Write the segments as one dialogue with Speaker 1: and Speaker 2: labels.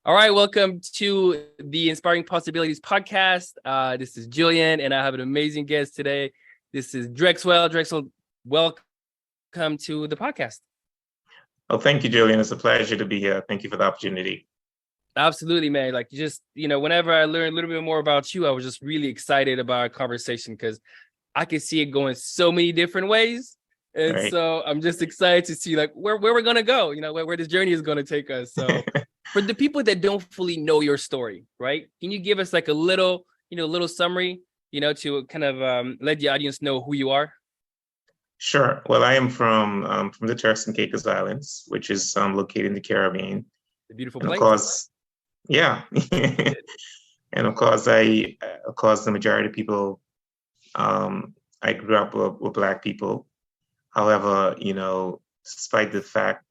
Speaker 1: All right, welcome to the Inspiring Possibilities podcast. This is Julian, and I have an amazing guest today. This is Drexwell. Drexwell, welcome to the podcast.
Speaker 2: Oh, thank you, Julian. It's a pleasure to be here. Thank you for the opportunity.
Speaker 1: Absolutely, man. Like, whenever I learned a little bit more about you, I was just really excited about our conversation because I could see it going so many different ways. And
Speaker 2: Right.
Speaker 1: so I'm just excited to see like where we're going to go, where this journey is going to take us. So for the people that don't fully know your story, right? Can you give us like a little summary, to kind of let the audience know who you are?
Speaker 2: Sure. Well, I am from the Turks and Caicos Islands, which is located in the Caribbean.
Speaker 1: The beautiful
Speaker 2: And of
Speaker 1: place.
Speaker 2: course, yeah. And of course, the majority of people, I grew up with Black people. However, despite the fact,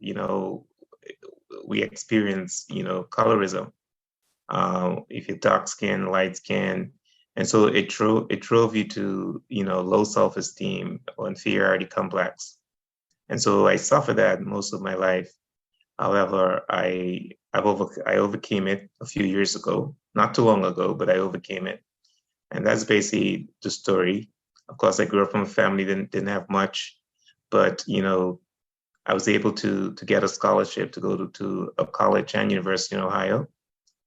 Speaker 2: we experience, colorism. If you're dark skin, light skin. And so it drove you to, low self-esteem or inferiority complex. And so I suffered that most of my life. However, I overcame it a few years ago, not too long ago, but I overcame it. And that's basically the story. Of course, I grew up from a family that didn't have much, but I was able to get a scholarship to go to a college and university in Ohio.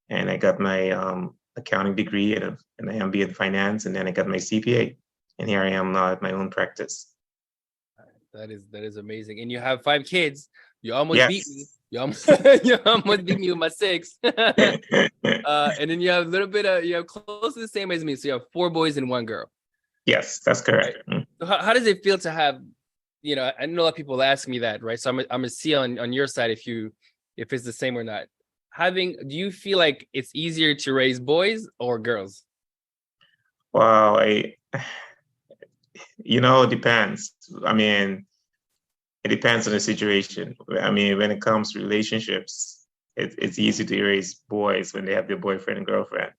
Speaker 2: And I got my accounting degree and an MBA in finance, and then I got my CPA. And here I am now at my own practice.
Speaker 1: That is amazing. And you have 5 kids. You almost beat me.
Speaker 2: Yes.
Speaker 1: You almost beat me with my 6. And then you have a little bit you have close to the same as me. So you have 4 boys and 1 girl.
Speaker 2: Yes, that's correct.
Speaker 1: Right. So how does it feel to have, I know a lot of people ask me that, right? So I'm gonna see on your side if it's the same or not. Do you feel like it's easier to raise boys or girls?
Speaker 2: Wow, it depends. I mean, it depends on the situation. I mean, when it comes to relationships, it's easy to raise boys when they have their boyfriend and girlfriend.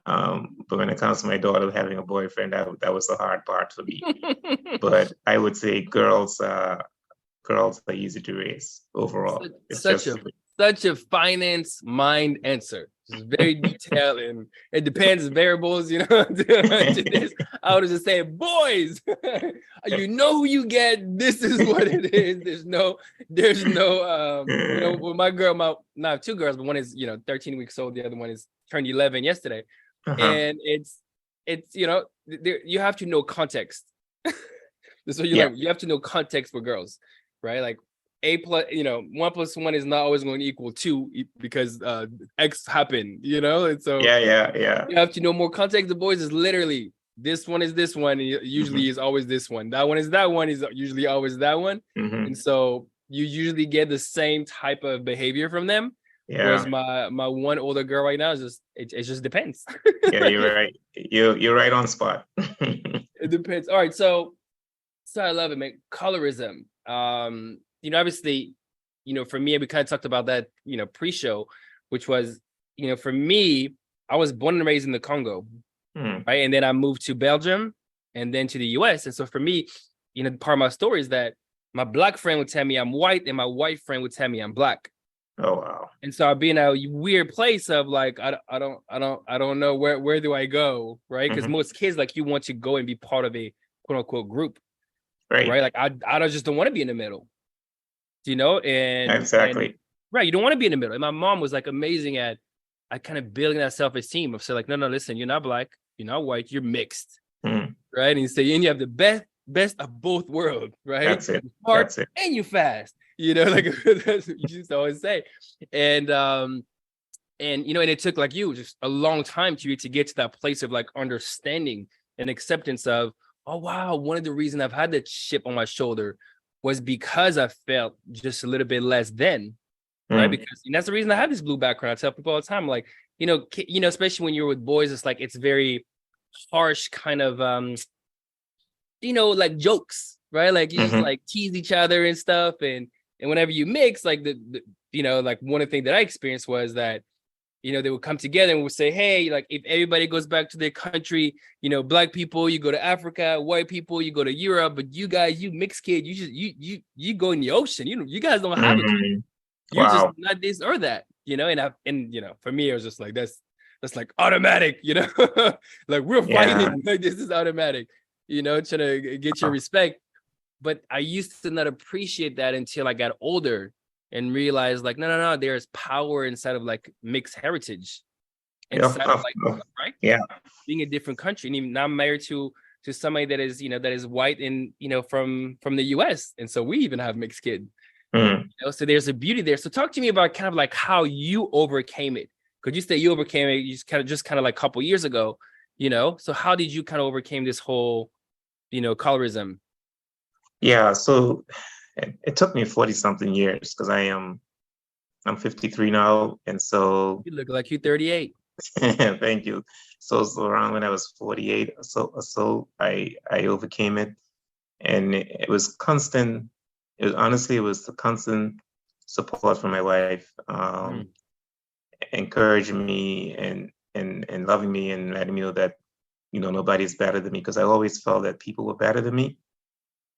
Speaker 2: But when it comes to my daughter having a boyfriend, that was the hard part for me. But I would say girls are easy to raise overall.
Speaker 1: Such a finance mind answer. It's very detailed and it depends variables, I would just say, boys, you know who you get. This is what it is. There's no with my girl, not 2 girls, but one is 13 weeks old. The other one is turned 11 yesterday.
Speaker 2: Uh-huh.
Speaker 1: And it's you have to know context. So you have to know context for girls, right? Like 1 + 1 is not always going to equal 2 because X happened, and so
Speaker 2: yeah.
Speaker 1: You have to know more context. The boys is literally this one is this one, and usually is always this one. That one is usually always that one, and so you usually get the same type of behavior from them.
Speaker 2: Yeah.
Speaker 1: Whereas my one older girl right now is it just depends.
Speaker 2: Yeah, you're right. You're right on spot.
Speaker 1: It depends. All right, so I love it, man. Colorism. Obviously, for me, we kind of talked about that, pre-show, which was, for me, I was born and raised in the Congo, right? And then I moved to Belgium and then to the US. And so for me, part of my story is that my Black friend would tell me I'm white and my white friend would tell me I'm Black.
Speaker 2: Oh, wow.
Speaker 1: And so I'd be in a weird place of like, I don't know where do I go, right? Because most kids, like, you want to go and be part of a quote unquote group, right? Like I just don't want to be in the middle. And
Speaker 2: exactly.
Speaker 1: Right, you don't want to be in the middle. And my mom was like amazing at kind of building that self-esteem of say like, no, listen, you're not Black, you're not white, you're mixed, right? And you say, and you have the best of both worlds, right?
Speaker 2: That's it.
Speaker 1: You're smart
Speaker 2: That's it.
Speaker 1: and you fast, like that's what you used to always say. And it took like you just a long time to get to that place of like understanding and acceptance of, oh wow, one of the reasons I've had that chip on my shoulder was because I felt just a little bit less than, right? Because that's the reason I have this blue background. I tell people all the time, like, especially when you're with boys, it's like, it's very harsh kind of, like jokes, right? Like you just like tease each other and stuff. And whenever you mix, like like one of the things that I experienced was that, they would come together and would say, hey, like if everybody goes back to their country, Black people, you go to Africa, white people, you go to Europe, but you guys, you mixed kid, you go in the ocean. You guys don't have it. You're just not this or that. and for me, it was just like, that's like automatic, like we're
Speaker 2: Yeah.
Speaker 1: fighting, like this is automatic, trying to get your respect. But I used to not appreciate that until I got older and realized like, no, there's power inside of like mixed heritage, inside of like, right?
Speaker 2: Yeah.
Speaker 1: Being a different country. And even now I'm married to somebody that is, that is white and, from the US. And so we even have mixed kids. So there's a beauty there. So talk to me about kind of like how you overcame it. Could you say you overcame it just kind of like a couple years ago, So how did you kind of overcame this whole, colorism?
Speaker 2: Yeah. So it took me 40 something years because I'm 53 now. And so
Speaker 1: You look like you're 38.
Speaker 2: thank you. So around when I was 48 or so, I overcame it. And it was constant. It was the constant support from my wife, encouraging me and loving me and letting me know that, nobody's better than me, because I always felt that people were better than me.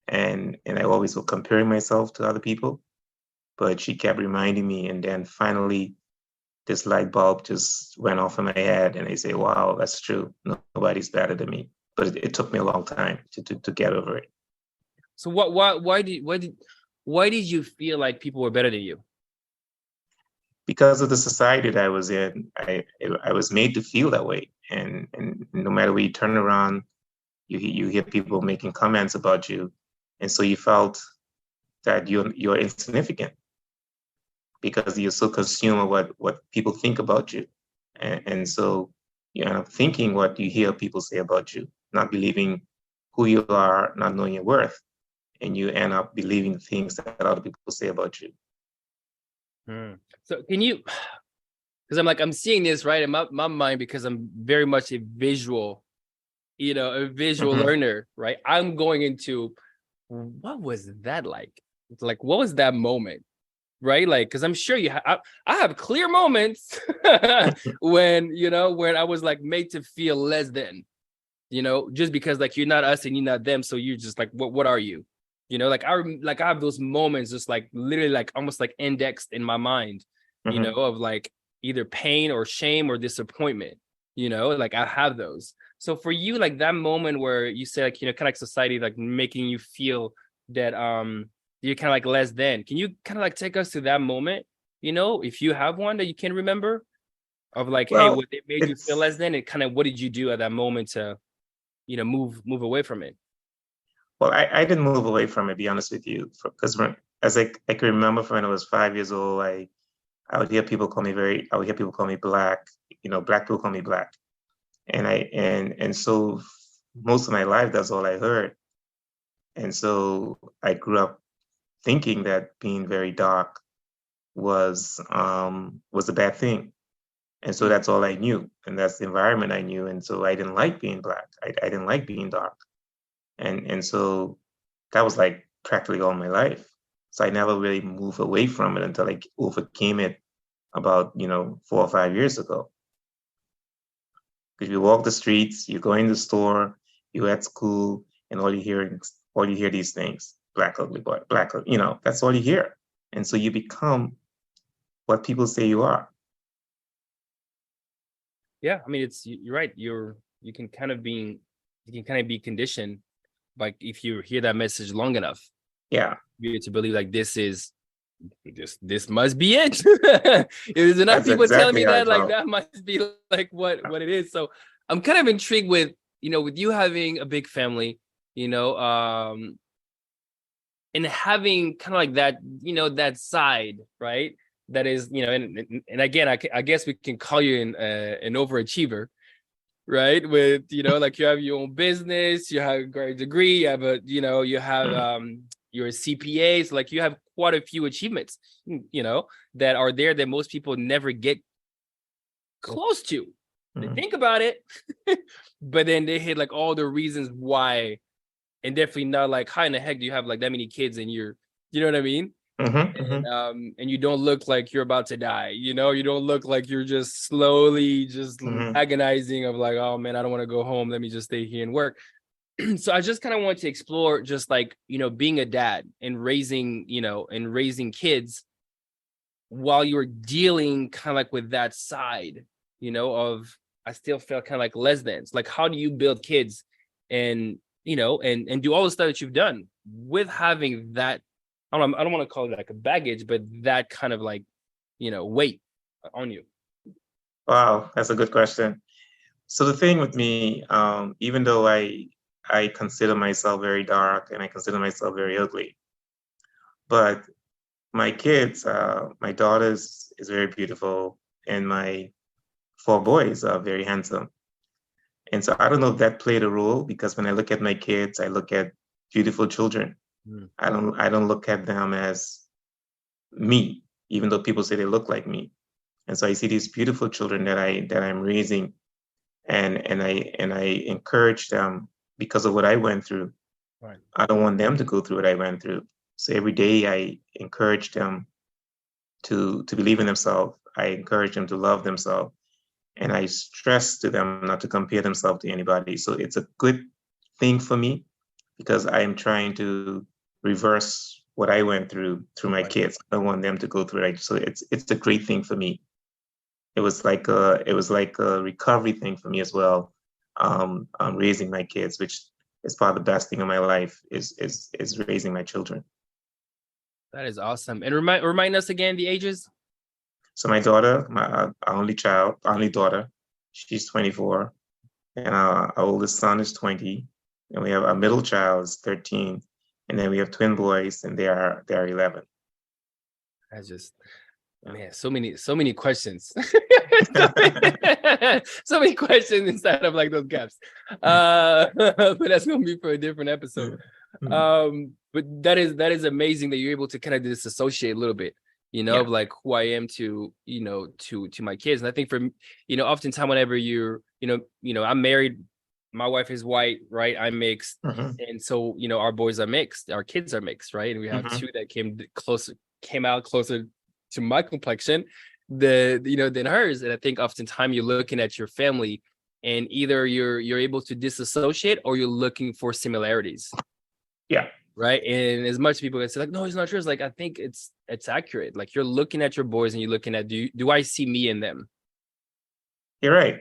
Speaker 2: And I always was comparing myself to other people. But she kept reminding me, and then finally this light bulb just went off in my head, and I say, wow, that's true. Nobody's better than me. But it took me a long time to get over it.
Speaker 1: So why did you feel like people were better than you?
Speaker 2: Because of the society that I was in, I was made to feel that way. And no matter where you turn around, you hear people making comments about you. And so you felt that you're insignificant because you're so consumed with what people think about you. And so you end up thinking what you hear people say about you, not believing who you are, not knowing your worth. And you end up believing the things that other people say about you.
Speaker 1: So can you, because I'm seeing this right in my mind, because I'm very much a visual, learner, right? I'm going into, what was that like? Like, what was that moment? Right? Like, because I'm sure I have clear moments when I was like made to feel less than, just because like you're not us and you're not them, so you're just like, what are you? Like I have those moments just like literally like almost like indexed in my mind, of like either pain or shame or disappointment, like I have those. So for you, like that moment where you say like, kind of like society like making you feel that you're kind of like less than, can you kind of like take us to that moment, if you have one that you can remember of like, hey, what it made you feel less than, and kind of what did you do at that moment to, move away from it?
Speaker 2: Well, I didn't move away from it, to be honest with you, because as I can remember from when I was 5 years old, I would hear people call me black. Black people call me black, and so most of my life that's all I heard, and so I grew up thinking that being very dark was a bad thing, and so that's all I knew, and that's the environment I knew, and so I didn't like being black. I didn't like being dark. And so that was like practically all my life. So I never really moved away from it until I overcame it about, 4 or 5 years ago. Because you walk the streets, you go in the store, you're at school, and all you hear these things: black ugly boy, black, that's all you hear. And so you become what people say you are.
Speaker 1: Yeah, I mean, you're right. You can kind of be conditioned, like if you hear that message long enough, you to believe like this must be it. If there's enough people telling me that, like that must be like what it is. So I'm kind of intrigued with with you having a big family, and having kind of like that that side, right? That is and again, I guess we can call you an overachiever, right? With like you have your own business, you have a great degree, you have you have your CPAs, like you have quite a few achievements, that are there that most people never get close to. They think about it, but then they hit like all the reasons why, and definitely not like how in the heck do you have like that many kids and you know what I mean? And you don't look like you're about to die, you don't look like you're just slowly just agonizing of like, oh man, I don't want to go home, let me just stay here and work. So I just kind of want to explore just like being a dad and raising kids, while you were dealing kind of like with that side, of I still felt kind of like less than. Like, how do you build kids and, and do all the stuff that you've done with having that, I don't want to call it like a baggage, but that kind of like, weight on you?
Speaker 2: Wow, that's a good question. So the thing with me, even though I consider myself very dark and I consider myself very ugly, but my kids, my daughters is very beautiful, and my four boys are very handsome. And so I don't know if that played a role, because when I look at my kids, I look at beautiful children.
Speaker 1: Mm.
Speaker 2: I don't look at them as me, even though people say they look like me. And so I see these beautiful children that I'm raising, and I encourage them because of what I went through.
Speaker 1: Right.
Speaker 2: I don't want them to go through what I went through. So every day I encourage them to believe in themselves. I encourage them to love themselves. And I stress to them not to compare themselves to anybody. So it's a good thing for me, because I am trying to reverse what I went through my
Speaker 1: Right.
Speaker 2: kids. I don't want them to go through it. So it's a great thing for me. It was like a recovery thing for me as well. Raising my kids, which is probably the best thing in my life, is raising my children.
Speaker 1: That is awesome. And remind us again the ages.
Speaker 2: So my daughter, our only daughter, she's 24, and our oldest son is 20, and we have our middle child is 13, and then we have twin boys, and they are 11.
Speaker 1: That's just, man, so many questions. So many questions inside of like those gaps. But that's gonna be for a different episode. But that is amazing that you're able to kind of disassociate a little bit, of like who I am to, to my kids. And I think for, oftentimes whenever you're, I'm married, my wife is white, right? I'm mixed. And so, our boys are mixed, our kids are mixed, right? And we have two that came out closer to my complexion than hers. And I think oftentimes you're looking at your family, and either you're able to disassociate, or you're looking for similarities.
Speaker 2: Yeah.
Speaker 1: Right. And as much people can say like, no, it's not true. It's like, I think it's accurate. Like, you're looking at your boys and you're looking at, do I see me in them?
Speaker 2: You're right.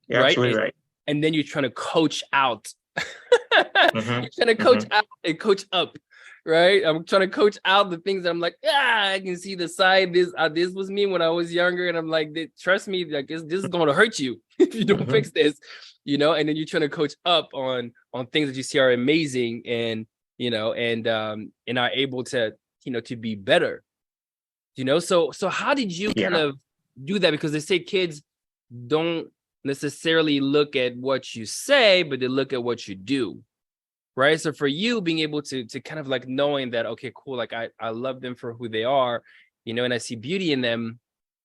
Speaker 2: You're
Speaker 1: Right.
Speaker 2: absolutely right.
Speaker 1: And then you're trying to coach out. You're trying to coach out and coach up. Right. I'm trying to coach out the things that I'm like, I can see the side. This was me when I was younger. And I'm like, trust me, like this is going to hurt you if you don't fix this, and then you're trying to coach up on things that you see are amazing, and and are able to, to be better, so how did you kind of do that? Because they say kids don't necessarily look at what you say, but they look at what you do, right? So for you, being able to kind of like knowing that, okay, cool, like I love them for who they are, and I see beauty in them,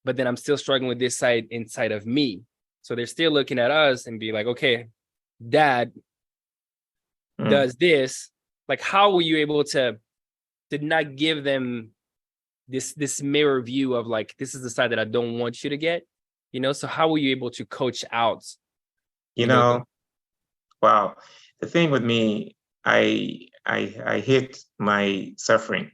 Speaker 1: but then I'm still struggling with this side inside of me. So they're still looking at us and be like, okay, dad does this. Like, how were you able to not give them this mirror view of like, this is the side that I don't want you to get, so how were you able to coach out?
Speaker 2: Wow. The thing with me, I hid my suffering,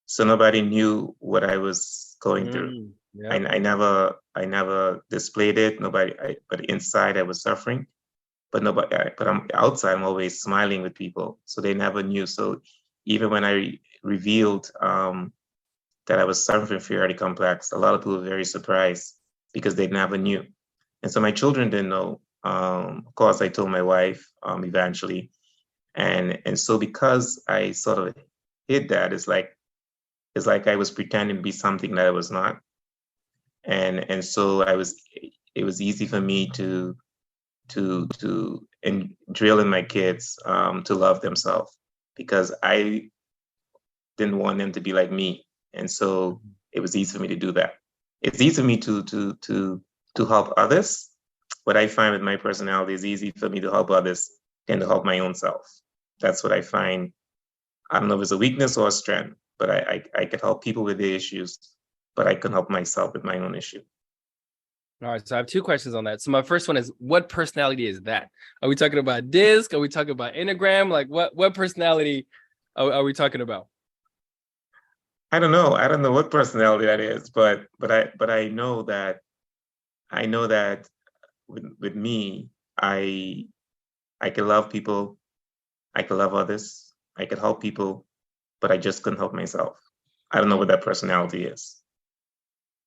Speaker 2: so nobody knew what I was going through.
Speaker 1: Yeah.
Speaker 2: I never displayed it. But inside I was suffering. But I'm outside, I'm always smiling with people, so they never knew. So even when I revealed that I was suffering from inferiority complex, a lot of people were very surprised, because they never knew. And so my children didn't know. Of course, I told my wife eventually, and so because I sort of hid that, it's like I was pretending to be something that I was not, and so it was easy for me to drill in my kids to love themselves, because I didn't want them to be like me, and so it was easy for me to do that. It's easy for me to help others. What I find with my personality is easy for me to help others than to help my own self. That's what I find. I don't know if it's a weakness or a strength, but I can help people with their issues, but I can help myself with my own issue.
Speaker 1: All right, so I have two questions on that. So my first one is, what personality is that? Are we talking about DISC? Are we talking about Enneagram? Like, what personality are we talking about?
Speaker 2: I don't know. I don't know what personality that is, but I know that with me, I can love people, I can love others, I can help people, but I just couldn't help myself. I don't know what that personality is.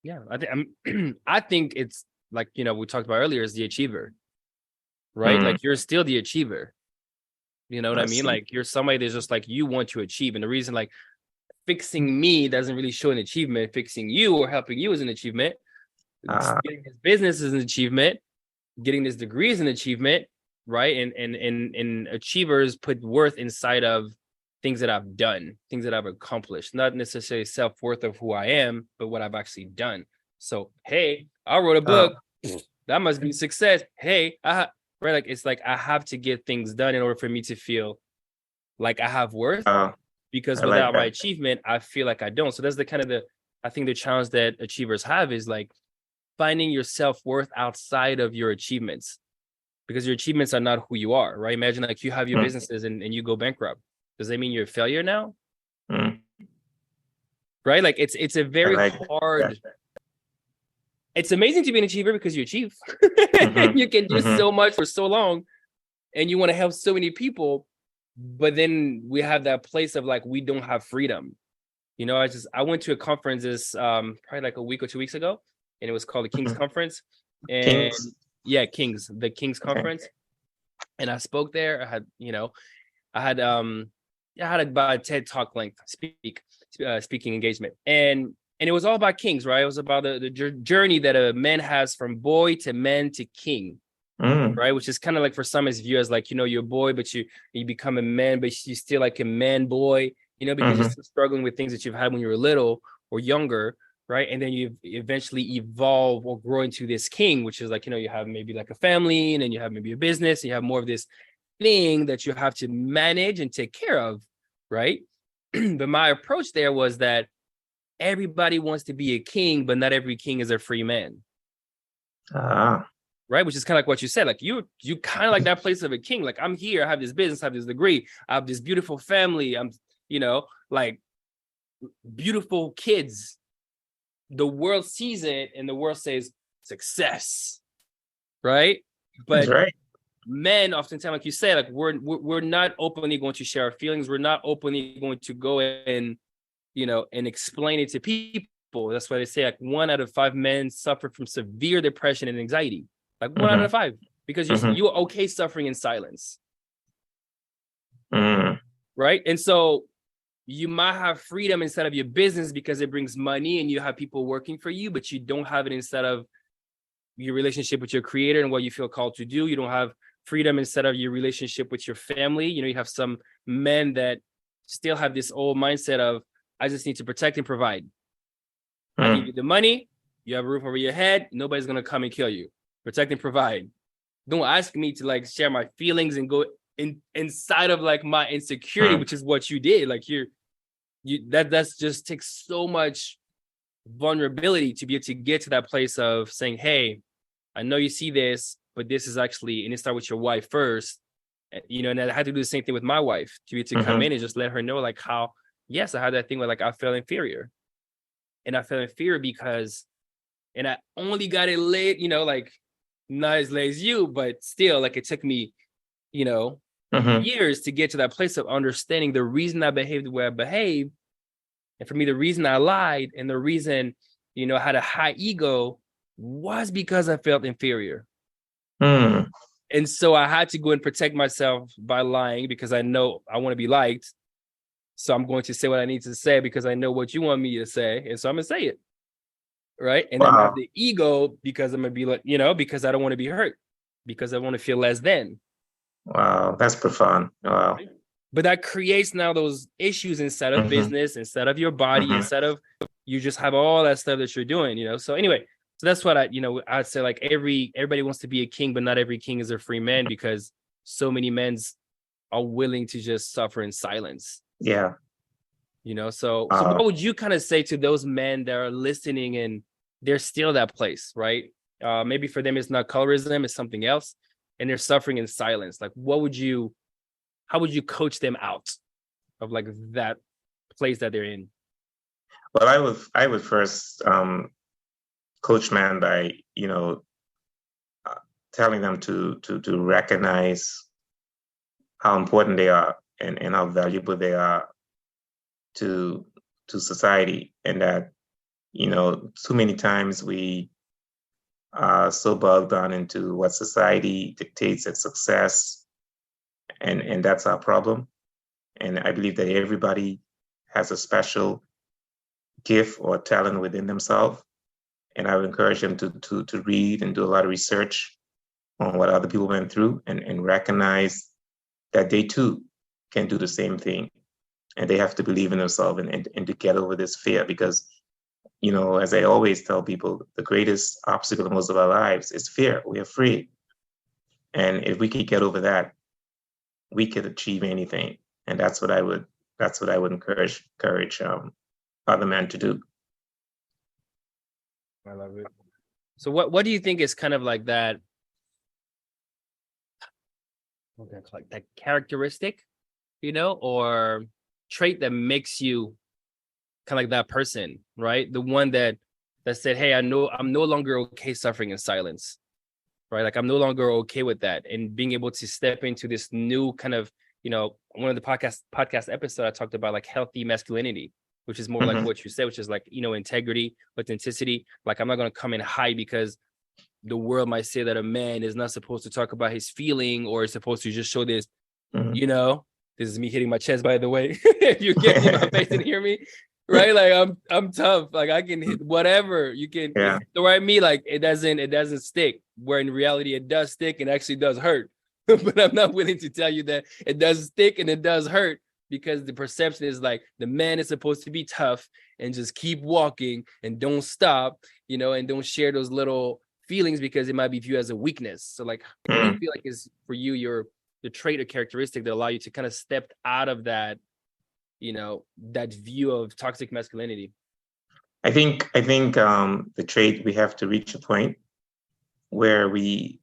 Speaker 1: Yeah, I think it's like, we talked about earlier, is the achiever, right?
Speaker 2: Mm,
Speaker 1: Like you're still the achiever. You know what I
Speaker 2: I
Speaker 1: mean?
Speaker 2: see.
Speaker 1: Like you're somebody that's just like you want to achieve. And the reason like fixing me doesn't really show an achievement. Fixing you or helping you is an achievement.
Speaker 2: Uh,
Speaker 1: Getting this business is an achievement. Getting this degree is an achievement, right? And achievers put worth inside of things that I've done, things that I've accomplished, not necessarily self-worth of who I am, but what I've actually done. So, hey, I wrote a book. That must be success. Hey, right? Like it's like I have to get things done in order for me to feel like I have worth. Because
Speaker 2: I like
Speaker 1: without my
Speaker 2: that.
Speaker 1: achievement, I feel like I don't. So that's the kind of I think the challenge that achievers have is like finding your self-worth outside of your achievements, because your achievements are not who you are, right? Imagine like you have your
Speaker 2: Mm,
Speaker 1: businesses and you go bankrupt. Does that mean you're a failure now?
Speaker 2: mm,
Speaker 1: Right? Like it's a
Speaker 2: I
Speaker 1: very
Speaker 2: like that.
Speaker 1: hard. It's amazing to be an achiever because you achieve.
Speaker 2: Mm-hmm,
Speaker 1: You can do
Speaker 2: mm-hmm,
Speaker 1: so much for so long and you want to help so many people, but then we have that place of like we don't have freedom. I went to a conference this probably like a week or 2 weeks ago, and it was called the King's
Speaker 2: mm-hmm.
Speaker 1: Conference. And
Speaker 2: Kings.
Speaker 1: yeah, the King's
Speaker 2: Okay.
Speaker 1: Conference. And I spoke there. I had I had about a TED Talk length speaking engagement. And it was all about kings, right? It was about the journey that a man has from boy to man to king,
Speaker 2: Mm,
Speaker 1: right? Which is kind of like for some is viewed as like, you're a boy, but you become a man, but you still like a man boy, because you're
Speaker 2: mm-hmm,
Speaker 1: still struggling with things that you've had when you were little or younger, right? And then you eventually evolve or grow into this king, which is like, you have maybe like a family, and then you have maybe a business, and you have more of this thing that you have to manage and take care of, right? But my approach there was that everybody wants to be a king, but not every king is a free man.
Speaker 2: ah,
Speaker 1: Right, which is kind of like what you said. Like you kind of like that place of a king. Like I'm here, I have this business, I have this degree, I have this beautiful family. I'm, like beautiful kids. The world sees it, and the world says success, right?
Speaker 2: that's
Speaker 1: But
Speaker 2: right.
Speaker 1: men, oftentimes, like you said, like we're not openly going to share our feelings. We're not openly going to go and and explain it to people. That's why they say like 1 out of 5 men suffer from severe depression and anxiety. Like 1 out of 5, because
Speaker 2: Mm-hmm,
Speaker 1: you're okay suffering in silence,
Speaker 2: mm,
Speaker 1: right? And so you might have freedom inside of your business because it brings money and you have people working for you, but you don't have it inside of your relationship with your creator and what you feel called to do. You don't have freedom instead of your relationship with your family. You have some men that still have this old mindset of, I just need to protect and provide. I give
Speaker 2: mm.
Speaker 1: you the money, you have a roof over your head, nobody's going to come and kill you. Protect and provide. Don't ask me to like share my feelings and go inside of like my insecurity, which is what you did. Like that's just takes so much vulnerability to be able to get to that place of saying, hey, I know you see this, but this is actually, and it start with your wife first, and I had to do the same thing with my wife to be able to come
Speaker 2: Mm-hmm.
Speaker 1: in and just let her know like how, yes, I had that thing where like I felt inferior, and I felt inferior because, and I only got it late, like not as late as you, but still like it took me,
Speaker 2: Mm-hmm.
Speaker 1: years to get to that place of understanding the reason I behaved the way I behaved. And for me, the reason I lied and the reason, I had a high ego was because I felt inferior.
Speaker 2: Mm.
Speaker 1: And so I had to go and protect myself by lying because I know I want to be liked. So I'm going to say what I need to say because I know what you want me to say. And so I'm going to say it. Right. And I'm going to have
Speaker 2: Wow.
Speaker 1: the ego because I'm going to be like, because I don't want to be hurt, because I want to feel less than.
Speaker 2: Wow. That's profound. Wow.
Speaker 1: Right? But that creates now those issues inside of
Speaker 2: Mm-hmm.
Speaker 1: business, instead of your body,
Speaker 2: Mm-hmm.
Speaker 1: instead of you just have all that stuff that you're doing, So anyway, so that's what I'd say like everybody wants to be a king, but not every king is a free man because so many men are willing to just suffer in silence.
Speaker 2: Yeah.
Speaker 1: So what would you kind of say to those men that are listening and they're still that place, right? Maybe for them it's not colorism, it's something else, and they're suffering in silence. Like how would you coach them out of like that place that they're in?
Speaker 2: Well, I would first coach man by, telling them to recognize how important they are and how valuable they are to society, and that, too many times we are so bogged down into what society dictates as success, and that's our problem. And I believe that everybody has a special gift or talent within themselves. And I would encourage them to read and do a lot of research on what other people went through, and recognize that they too can do the same thing. And they have to believe in themselves, and to get over this fear. Because, as I always tell people, the greatest obstacle in most of our lives is fear. We are afraid. And if we could get over that, we could achieve anything. And that's what I would encourage other men to do.
Speaker 1: I love it. So what do you think is kind of like that, like that characteristic, or trait that makes you kind of like that person, right? The one that said, hey, I know I'm no longer okay suffering in silence, right? Like I'm no longer okay with that. And being able to step into this new kind of, one of the podcast episode, I talked about like healthy masculinity, which is more like what you said, which is like, integrity, authenticity. Like I'm not going to come in high because the world might say that a man is not supposed to talk about his feeling, or is supposed to just show this, this is me hitting my chest, by the way. If you get in my face and hear me, right? Like I'm tough. Like I can hit whatever you can throw at me. Like it doesn't stick. Where in reality it does stick and actually does hurt. But I'm not willing to tell you that it does stick and it does hurt, because the perception is like the man is supposed to be tough and just keep walking and don't stop, and don't share those little feelings because it might be viewed as a weakness. So like, what do you feel like is for you the trait or characteristic that allow you to kind of step out of that, that view of toxic masculinity?
Speaker 2: I think the trait, we have to reach a point where we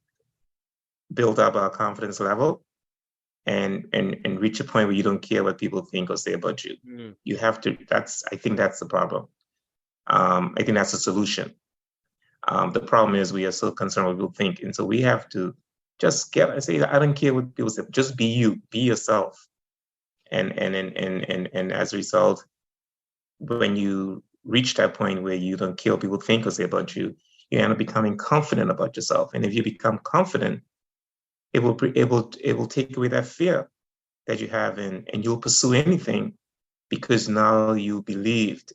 Speaker 2: build up our confidence level and reach a point where you don't care what people think or say about you. You have to. I think that's the problem. I think that's the solution. The problem is we are so concerned with what people think, and so we have to just say, I don't care what people say. Just be you, be yourself, and as a result, when you reach that point where you don't care what people think or say about you, you end up becoming confident about yourself. And if you become confident, it will take away that fear that you have, and you'll pursue anything, because now you believed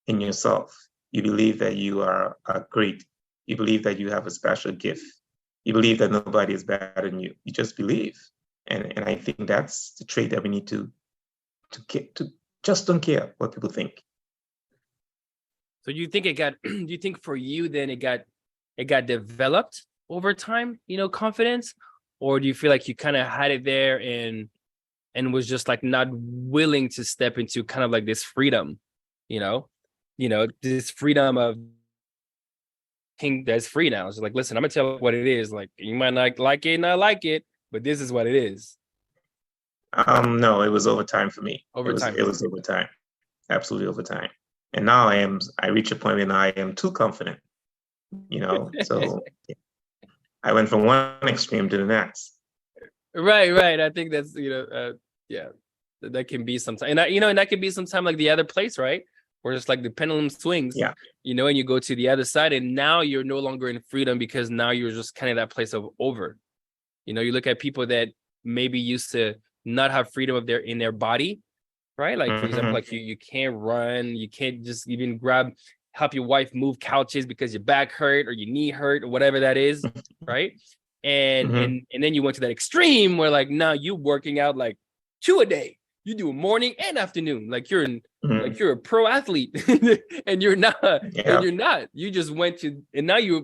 Speaker 2: in yourself. You believe that you are great. You believe that you have a special gift. You believe that nobody is better than you. You just believe. And I think that's the trait that we need to just don't care what people think.
Speaker 1: So you think do you think for you then it got developed over time, confidence? Or do you feel like you kind of had it there and was just like not willing to step into kind of like this freedom, this freedom of king that's free now? It's like, listen, I'm gonna tell you what it is. Like you might not like it, but this is what it is.
Speaker 2: No, it was over time for me.
Speaker 1: Over time.
Speaker 2: It was over time. Absolutely over time. And now I reach a point where I am too confident, so I went from one extreme to the next.
Speaker 1: Right. I think that's, that can be sometimes. And that can be sometimes like the other place, right? Where it's like the pendulum swings, and you go to the other side, and now you're no longer in freedom because now you're just kind of that place of over. You look at people that maybe used to not have freedom in their body, right? Like, for example, like you can't run, you can't just even help your wife move couches because your back hurt or your knee hurt or whatever that is, right? And then you went to that extreme where like now you working out like 2 a day. You do morning and afternoon. Like you're a pro athlete, and you're not. Yeah. And you're not. You just went to, and now you're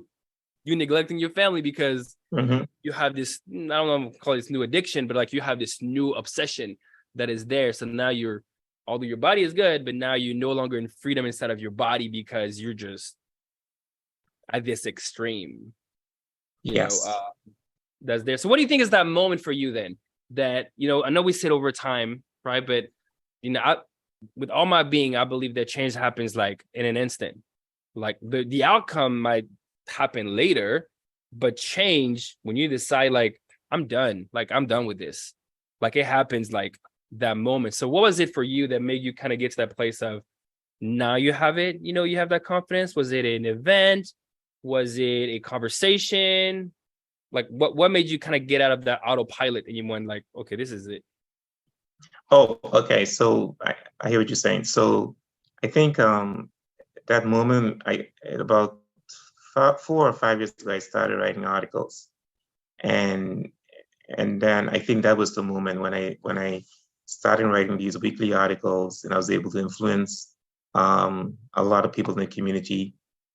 Speaker 1: neglecting your family because you have this. I don't know, I'm call this new addiction, but like you have this new obsession that is there. So now although your body is good, but now you're no longer in freedom inside of your body because you're just at this extreme. That's there. So what do you think is that moment for you then? That I know we said over time, right? But with all my being, I believe that change happens like in an instant. Like the outcome might happen later, but change, when you decide like I'm done with this, like it happens like that moment. So what was it for you that made you kind of get to that place of now you have it, you have that confidence? Was it an event? Was it a conversation? Like what made you kind of get out of that autopilot and you went like, okay, this is it?
Speaker 2: Oh, okay. So I hear what you're saying. So I think that moment, about 4 or 5 years ago, I started writing articles, and then I think that was the moment when I started writing these weekly articles, and I was able to influence a lot of people in the community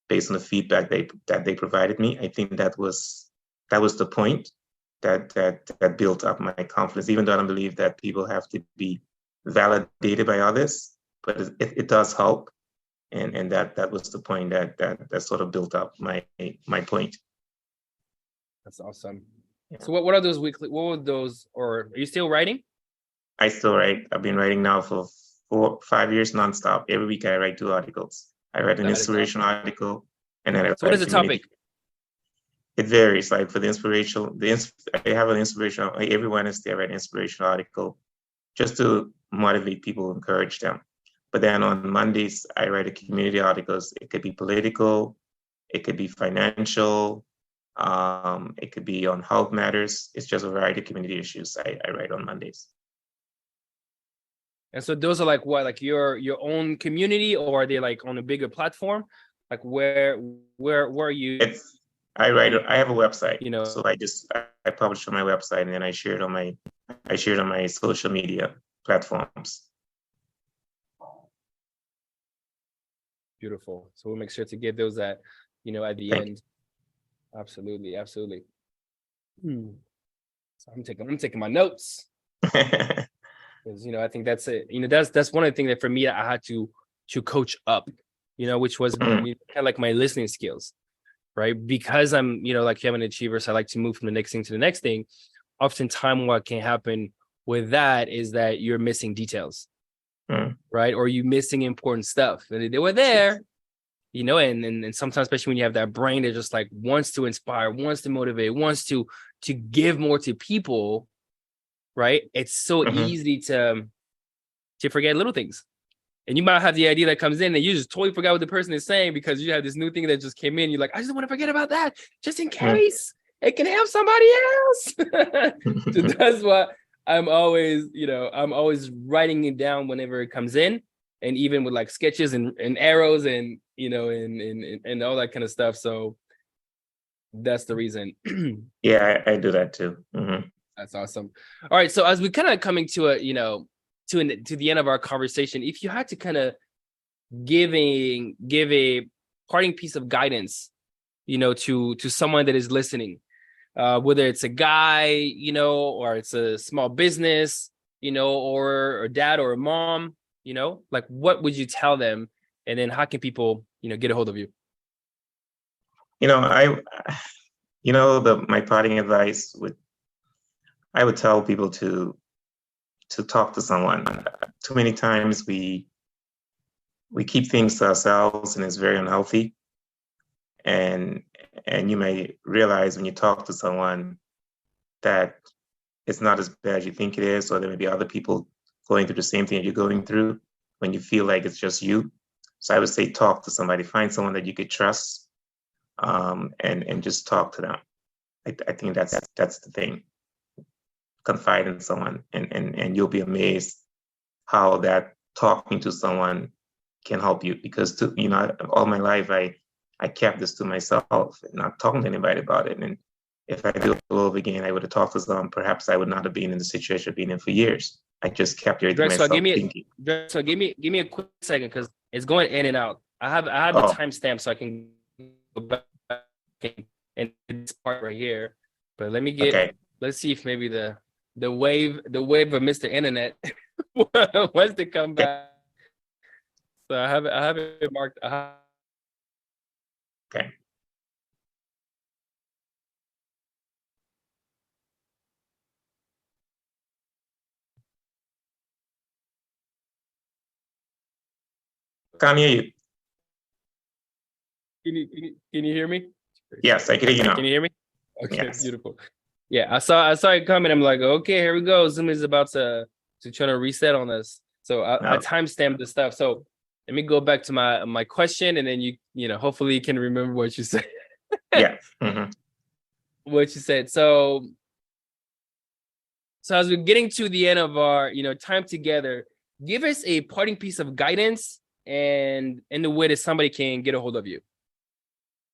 Speaker 2: based on the feedback that they provided me. I think that was the point that built up my confidence, even though I don't believe that people have to be validated by others, but it does help. And that was the point that sort of built up my point.
Speaker 1: That's awesome.
Speaker 2: Yeah.
Speaker 1: So what are those weekly, what were those, or are you still writing?
Speaker 2: I still write. I've been writing now for 4 5 years nonstop. Every week I write 2 articles. I write an
Speaker 1: That is
Speaker 2: inspirational
Speaker 1: awesome.
Speaker 2: article, and then I
Speaker 1: So what
Speaker 2: write
Speaker 1: is
Speaker 2: a
Speaker 1: the
Speaker 2: community.
Speaker 1: topic?
Speaker 2: It varies. Like for the inspirational, I have an inspirational. Every Wednesday I write an inspirational article just to motivate people, encourage them. But then on Mondays I write a community articles. It could be political, it could be financial, it could be on health matters. It's just a variety of community issues I write on Mondays.
Speaker 1: And so those are like what, like your own community, or are they like on a bigger platform? Like where are you,
Speaker 2: It's I have a website,
Speaker 1: you know?
Speaker 2: so I publish on my website, and then I share it on my social media platforms.
Speaker 1: Beautiful. So we'll make sure to get those at the
Speaker 2: Thank
Speaker 1: end. Absolutely, absolutely. So I'm taking my notes,
Speaker 2: you.
Speaker 1: because I think that's it. That's one of the things that for me I had to coach up, which was
Speaker 2: Mm,
Speaker 1: kind of like my listening skills, right? Because I'm, like, I'm an achiever, so I like to move from the next thing to the next thing. Oftentimes what can happen with that is that you're missing details,
Speaker 2: mm.
Speaker 1: right? Or you missing important stuff. And they were there, and sometimes, especially when you have that brain that just like wants to inspire, wants to motivate, wants to give more to people, right? It's so
Speaker 2: Mhm.
Speaker 1: easy to forget little things. And you might have the idea that comes in and you just totally forgot what the person is saying because you have this new thing that just came in. You're like, I just want to forget about that just in
Speaker 2: Mm.
Speaker 1: case it can help somebody else. So that's what I'm always writing it down whenever it comes in. And even with like sketches and arrows and, and all that kind of stuff. So that's the reason.
Speaker 2: Yeah, I do that too. Mhm.
Speaker 1: That's awesome. All right. So as we kind of coming to to the end of our conversation, if you had to kind of give a parting piece of guidance, to someone that is listening, whether it's a guy, or it's a small business, or a dad or a mom, like what would you tell them? And then how can people, get a hold of you?
Speaker 2: You know, I the my parting advice I would tell people to talk to someone. Too many times we keep things to ourselves, and it's very unhealthy. And you may realize when you talk to someone that it's not as bad as you think it is, or there may be other people going through the same thing that you're going through when you feel like it's just you. So I would say talk to somebody, find someone that you could trust, and just talk to them. I think that's the thing. Confide in someone, and you'll be amazed how that talking to someone can help you. Because all my life I kept this to myself, not talking to anybody about it. And if I do it all over again, I would have talked to someone. Perhaps I would not have been in the situation I've been in for years. I just kept everything to
Speaker 1: Drexwell,
Speaker 2: myself, thinking.
Speaker 1: give me a quick second because it's going in and out. I have the
Speaker 2: Oh,
Speaker 1: timestamp so I can go back and this part right here. But
Speaker 2: okay.
Speaker 1: let's see if maybe the wave of Mr. Internet wants to come back. So I have it marked.
Speaker 2: Okay. can't hear you.
Speaker 1: Can you hear me?
Speaker 2: Yes, I can hear you now.
Speaker 1: Can you hear me? Okay,
Speaker 2: Yes.
Speaker 1: beautiful. Yeah, I saw it coming. I'm like, okay, here we go. Zoom is about to try to reset on us. So I timestamped the stuff. So let me go back to my question, and then you know, hopefully you can remember what you said.
Speaker 2: Yeah.
Speaker 1: What you said. So as we're getting to the end of our, you know, time together, give us a parting piece of guidance and in the way that somebody can get a hold of you.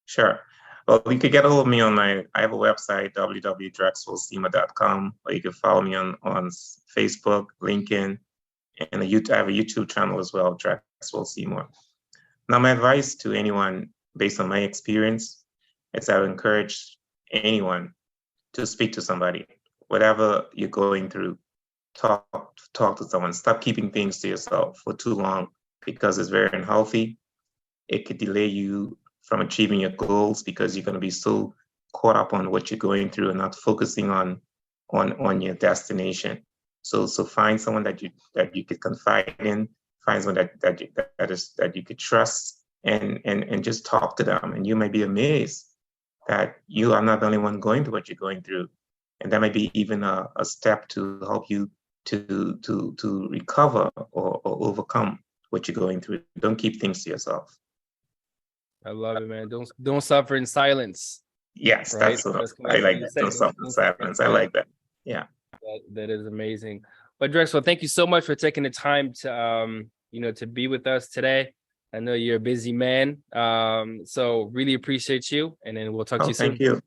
Speaker 2: Sure. Well, you could get a hold of me on I have a website, www.drexwellseymour.com, or you can follow me on Facebook, LinkedIn, and I have a YouTube channel as well, Drexwell Seymour. Now, my advice to anyone, based on my experience, is I would encourage anyone to speak to somebody. Whatever you're going through, talk to someone. Stop keeping things to yourself for too long, because it's very unhealthy. It could delay you from achieving your goals, because you're going to be so caught up on what you're going through and not focusing on your destination. So find someone that you could confide in, find someone that you could trust, and just talk to them. And you may be amazed that you are not the only one going through what you're going through. And that might be even a step to help you to recover or overcome what you're going through. Don't keep things to yourself.
Speaker 1: I love it, man. Don't suffer in silence.
Speaker 2: Yes, right? That's what I like. That. Don't suffer in silence. I like that. Yeah,
Speaker 1: that is amazing. But Drexwell, thank you so much for taking the time to you know, to be with us today. I know you're a busy man, so really appreciate you. And then we'll talk to you soon.
Speaker 2: Thank you.